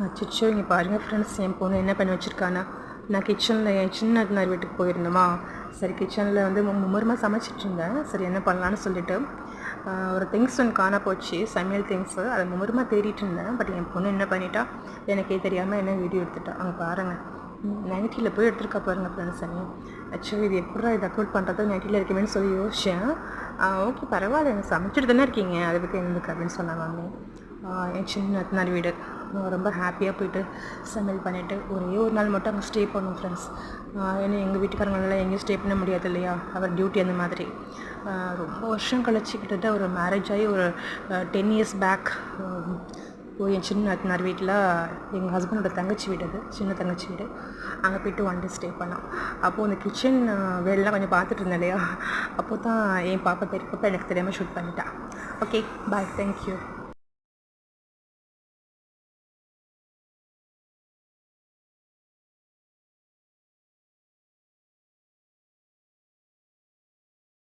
அச்சோ இங்கே பாருங்கள் ஃப்ரெண்ட்ஸ், என் பொண்ணு என்ன பண்ணி வச்சுருக்கானா, நான் கிச்சனில் என் சின்ன அண்ணார் வீட்டுக்கு போயிருந்தோமா, சரி கிச்சனில் வந்து மும்முரமாக சமைச்சிட்டு இருந்தேன். சரி என்ன பண்ணலான்னு சொல்லிட்டு ஒரு திங்ஸ் ஒன்று காண போச்சு, சமையல் திங்ஸு. அதை மும்முரமாக தேடிட்டு இருந்தேன். பட் என் பொண்ணு என்ன பண்ணிட்டா, எனக்கே தெரியாமல் என்ன வீடியோ எடுத்துட்டா. அங்கே பாருங்கள், நைட்டியில் போய் எடுத்துருக்கா பாருங்கள் ஃப்ரெண்ட்ஸ். ஆக்சுவலி இது எப்படா இது அப்லோட் பண்ணுறது, நைட்டியில் இருக்குமேன்னு சொல்லி யோசிச்சேன். ஓகே பரவாயில்ல, எனக்கு சமைச்சிட்டு தானே இருக்கீங்க, அதை பற்றி எனக்கு அப்படின்னு சொன்னாங்க. என் சின்ன அத்தனார் வீடு ரொம்ப ஹாப்பியாக போய்ட்டு சமையல் பண்ணிவிட்டு ஒரே ஒரு நாள் மட்டும் அங்கே ஸ்டே பண்ணோம் ஃப்ரெண்ட்ஸ். ஏன்னா எங்கள் வீட்டுக்காரங்களெல்லாம் எங்கேயும் ஸ்டே பண்ண முடியாது இல்லையா, அவர் டியூட்டி அந்த மாதிரி. ரொம்ப வருஷம் கழிச்சு கிட்டத்தட்ட ஒரு மேரேஜ் ஆகி ஒரு 10 years பேக் போய் என் சின்ன அத்தனார் வீட்டில் எங்கள் ஹஸ்பண்டோட தங்கச்சி வீடு, அது சின்ன தங்கச்சி வீடு, அங்கே போய்ட்டு 1 day ஸ்டே பண்ணோம். அப்போது அந்த கிச்சன் வேலைலாம் கொஞ்சம் பார்த்துட்டு இருந்தேன் இல்லையா, அப்போ தான் என் பாப்பா பெரிய பாப்பா எனக்கு தெரியாமல் ஷூட் பண்ணிட்டான். Okay bye, thank you.